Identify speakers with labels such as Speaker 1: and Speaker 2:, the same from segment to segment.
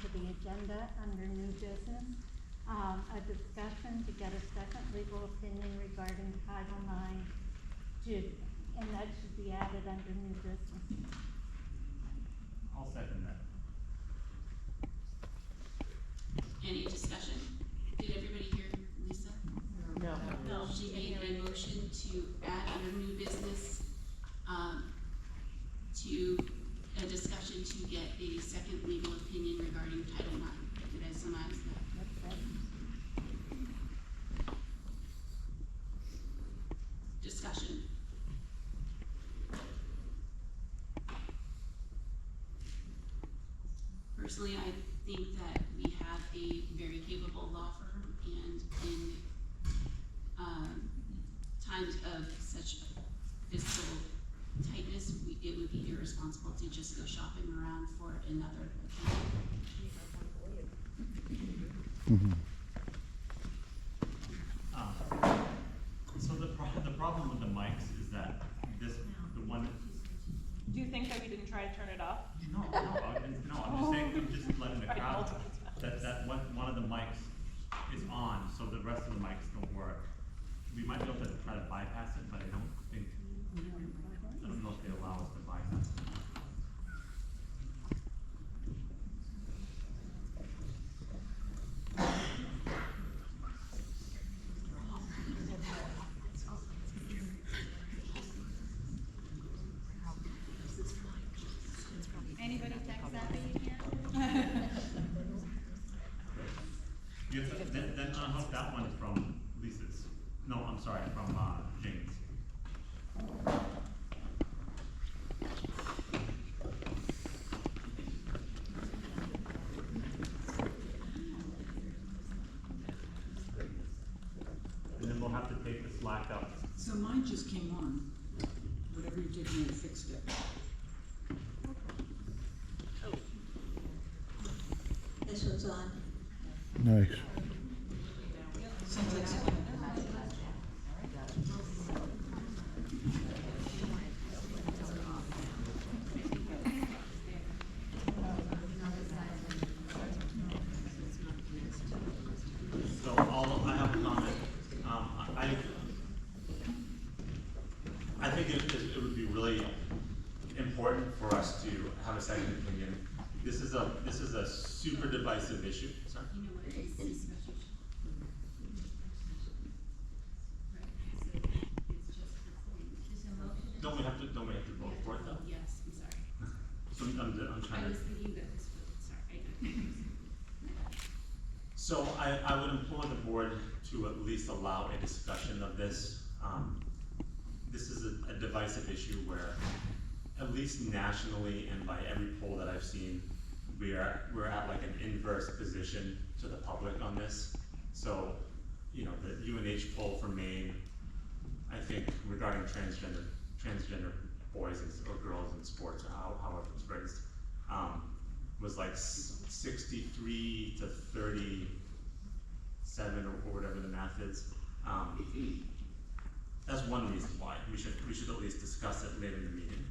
Speaker 1: to the agenda under new business. A discussion to get a second legal opinion regarding Title IX, and that should be added under new business.
Speaker 2: I'll second that.
Speaker 3: Any discussion? Did everybody hear Lisa?
Speaker 4: No.
Speaker 3: No. She made a motion to add under new business, to a discussion to get a second legal opinion regarding Title IX. Did I summarize that?
Speaker 1: That's it.
Speaker 3: Discussion. Personally, I think that we have a very capable law firm, and in times of such fiscal tightness, it would be irresponsible to just go shopping around for another opinion.
Speaker 2: So the problem with the mics is that the one.
Speaker 4: Do you think that we didn't try to turn it off?
Speaker 2: No, I'm just letting the crowd, that one of the mics is on, so the rest of the mics don't work. We might be able to try to bypass it, but I don't know if they allow us to bypass it.
Speaker 5: Anybody tech savvy here?
Speaker 2: Then unhook that one from Lisa's. No, I'm sorry, from James. And then we'll have to take the Slack up.
Speaker 6: So mine just came on. Whatever you did when you fixed it.
Speaker 5: This one's on.
Speaker 7: Nice.
Speaker 6: Sounds like someone.
Speaker 2: So I have a comment. I think it would be really important for us to have a second opinion. This is a super divisive issue. Sorry?
Speaker 3: You know what it is? Discussion.
Speaker 2: Don't we have to vote for it though?
Speaker 3: Yes, I'm sorry.
Speaker 2: So I'm trying
Speaker 3: I
Speaker 2: to.
Speaker 3: was thinking that this was, sorry,
Speaker 2: So I would implore the board to at least allow a discussion of this. This is a divisive issue where, at least nationally and by every poll that I've seen, we're at like an inverse position to the public on this. So, you know, the UNH poll for Maine, I think regarding transgender boys or girls in sports, or however it's phrased, was like 63 to 37 or whatever the math is. That's one reason why we should at least discuss it later in the meeting.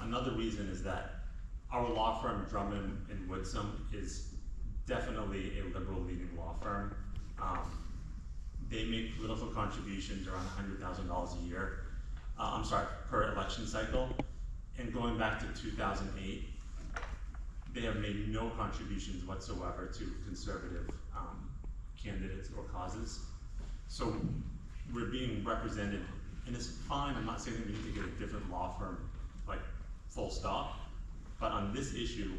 Speaker 2: Another reason is that our law firm, Drummond and Woodsum, is definitely a liberal leading law firm. They make political contributions around $100,000 a year. I'm sorry, per election cycle. And going back to 2008, they have made no contributions whatsoever to conservative candidates or causes. So we're being represented, and it's fine. I'm not saying that we need to get a different law firm, like full stop. But on this issue,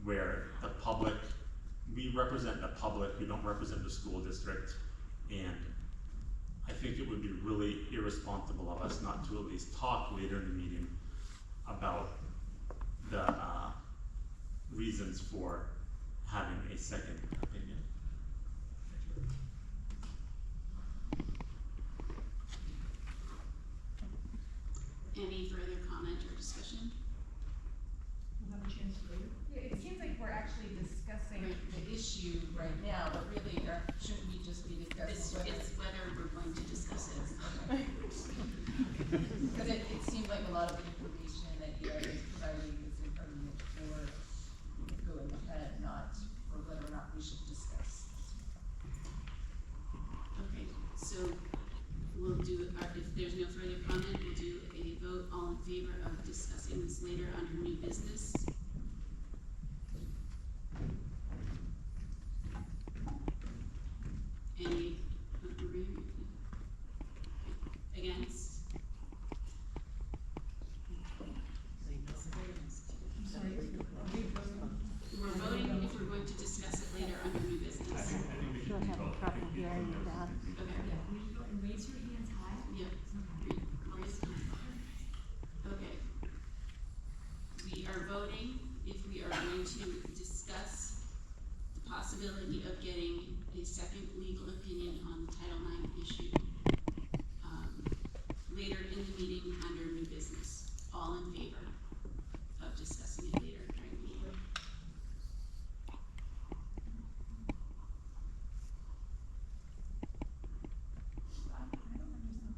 Speaker 2: where the public, we represent the public, we don't represent the school district, and I think it would be really irresponsible of us not to at least talk later in the meeting about the reasons for having a second opinion.
Speaker 3: Any further comment or discussion?
Speaker 6: We'll have a chance later.
Speaker 8: Yeah, it seems like we're actually discussing the issue right now, but really, shouldn't we just be discussing
Speaker 3: It's whether we're going to discuss it.
Speaker 8: Because it seemed like a lot of information that you guys providing is impertinent or going kind of not
Speaker 1: hearing you done.
Speaker 3: Okay.
Speaker 7: Raise your hands high.
Speaker 3: Yep. Okay. We are voting if we are going to discuss the possibility of getting a second legal opinion on the Title IX issue, later in the meeting under new business. All in favor of discussing it later during the meeting?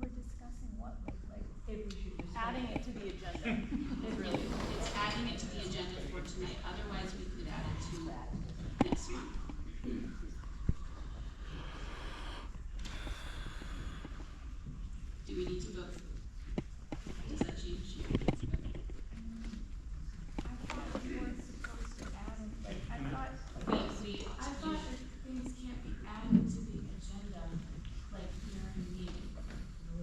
Speaker 5: We're discussing what, like, if we should just.
Speaker 4: Adding it to the agenda.
Speaker 3: It's adding it to the agenda for tonight, otherwise we could add it to next month. Do we need to vote? Does that change your?
Speaker 5: I thought we weren't supposed to add it, like, I thought
Speaker 3: that things can't be added to the agenda, like during a meeting.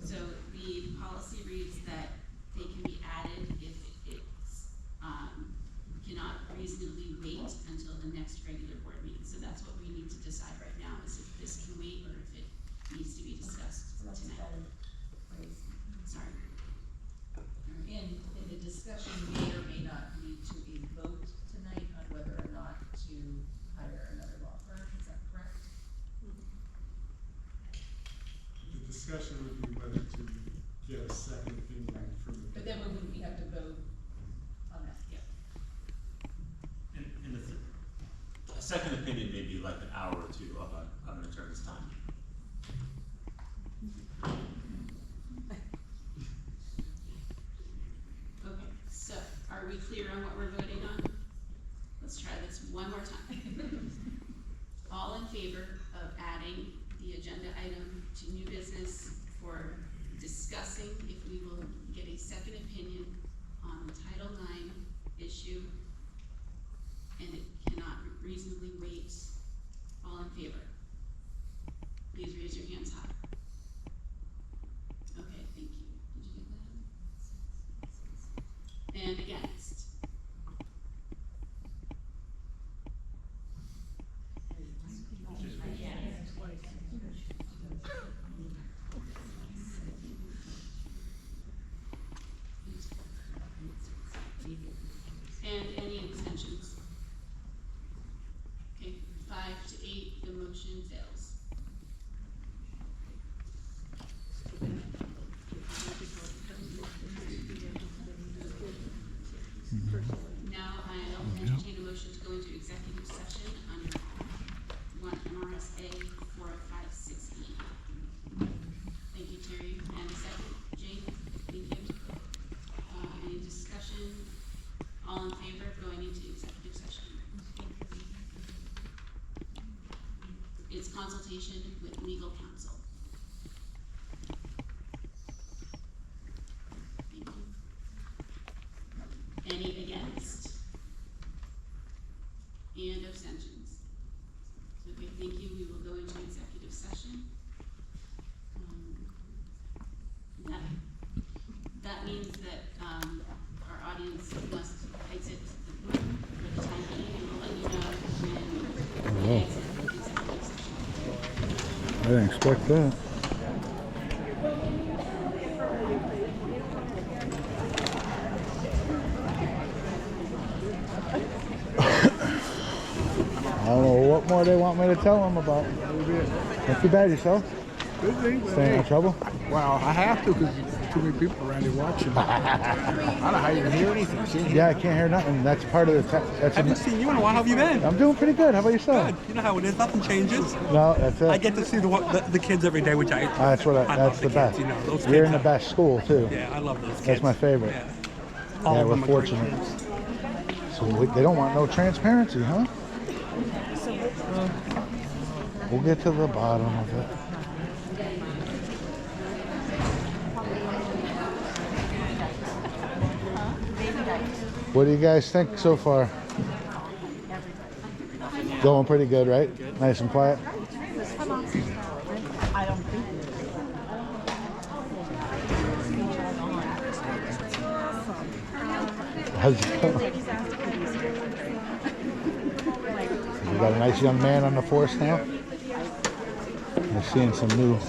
Speaker 3: So the policy reads that they can be added if it's, cannot reasonably wait until the next regular board meeting. So that's what we need to decide right now, is if this can wait or if it needs to be discussed tonight. Sorry.
Speaker 8: And the discussion may or may not lead to a vote tonight on whether or not to hire another law firm, is that correct?
Speaker 9: The discussion would be whether to get a second opinion from the.
Speaker 8: But then wouldn't we have to vote on that?
Speaker 3: Yeah.
Speaker 2: And a second opinion may be like an hour or two of an attorney's time.
Speaker 3: Okay, so are we clear on what we're voting on? Let's try this one more time. All in favor of adding the agenda item to new business for discussing if we will get a second opinion on the Title IX issue, and it cannot reasonably wait? All in favor? Please raise your hands high. Okay, thank you. Did you get that? And against? And any abstentions? Okay, 5 to 8, the motion fails. Now I'll entertain a motion to go into executive session under 1 MRSA 4056E. Thank you, Terry. And a second, Jane, thank you. Any discussion? All in favor of going into executive session? It's consultation with legal counsel. Thank you. Any against? And abstentions? Okay, thank you. We will go into executive session. That means that, our audience must exit the room for the time being, and we'll let you know when we exit the executive session.
Speaker 10: I didn't expect that. I don't know what more they want me to tell them about. Not too bad yourself. Staying in trouble?
Speaker 11: Well, I have to because too many people around here watching. I don't know how you can hear anything. Can't hear
Speaker 10: Yeah, I can't hear nothing. That's part of the that's
Speaker 11: I haven't seen you in a while. How have you been?
Speaker 10: I'm doing pretty good. How about yourself?
Speaker 11: Good. You know how it is. Nothing changes.
Speaker 10: No, that's it.
Speaker 11: I get to see the kids every day, which I
Speaker 10: That's what
Speaker 11: I
Speaker 10: that's
Speaker 11: love
Speaker 10: the
Speaker 11: the
Speaker 10: best.
Speaker 11: kids, you know, those
Speaker 10: You're
Speaker 11: kids
Speaker 10: in the
Speaker 11: are-
Speaker 10: best school too.
Speaker 11: Yeah, I love those kids.
Speaker 10: That's my favorite.
Speaker 11: Yeah. All
Speaker 10: Yeah,
Speaker 11: of
Speaker 10: we're
Speaker 11: them are great
Speaker 10: fortunate.
Speaker 11: kids.
Speaker 10: So they don't want no transparency, huh? We'll get to the bottom of it. What do you guys think so far? Going pretty good, right? Nice and quiet.
Speaker 1: I don't think.
Speaker 10: How's it going? You got a nice young man on the force now? We're seeing some new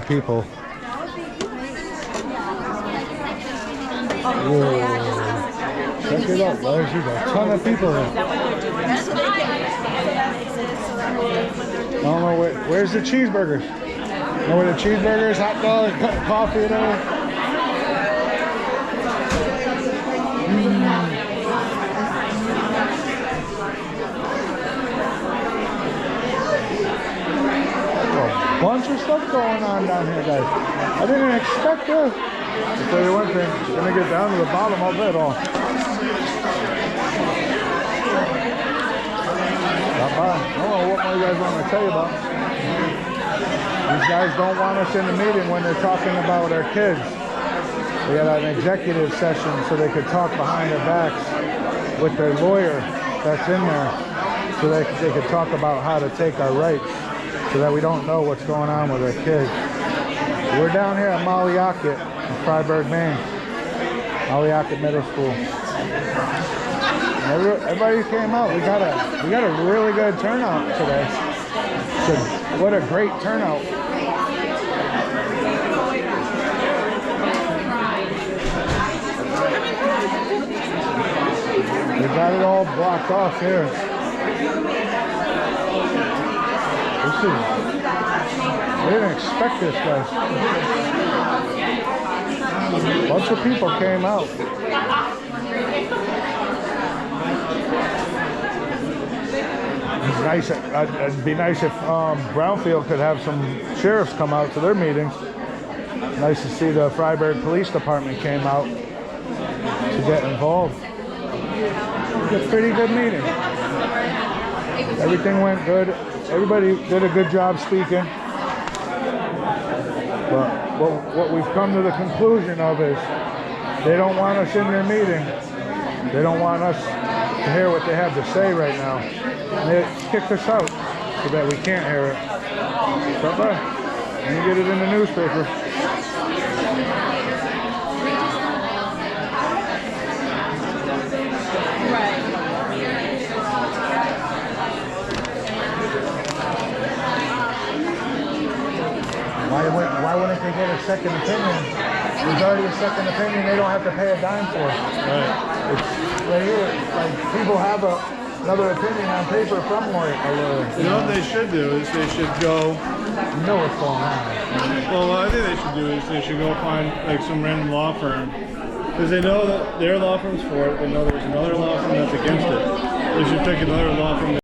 Speaker 10: people. Whoa. Check it out, guys. There's a ton of people here. I don't know where's the cheeseburgers? Know where the cheeseburgers, hot dogs, coffee, and all? A bunch of stuff going on down here, guys. I didn't expect this. I'll tell you one thing, it's gonna get down to the bottom of it all. Stop by. I don't know what more you guys want to tell you about. These guys don't want us in the meeting when they're talking about our kids. They got an executive session so they could talk behind their backs with their lawyer that's in there, so they could talk about how to take our rights, so that we don't know what's going on with our kids. We're down here at Malliacket in Freiburg, Maine. Malliacket Middle School. Everybody came out. We got a really good turnout today. So what a great turnout. We got it all blocked off here. I didn't expect this, guys. A bunch of people came out. It's nice. It'd be nice if Brownfield could have some sheriffs come out to their meetings. Nice to see the Freiburg Police Department came out to get involved. It was a pretty good meeting. Everything went good. Everybody did a good job speaking. But what we've come to the conclusion of is they don't want us in their meeting. They don't want us to hear what they have to say right now. And they kicked us out so that we can't hear it. Bye-bye. And you get it in the newspaper. Why wouldn't they get a second opinion? There's already a second opinion they don't have to pay a dime for. Right. It's right here. Like, people have another opinion on paper from a lawyer.
Speaker 7: You know what they should do is they should go.
Speaker 10: You know what's going on.
Speaker 7: Well, what I think they should do is they should go find like some random law firm, because they know that their law firm's for it. They know there's another law firm that's against it. They should pick another law firm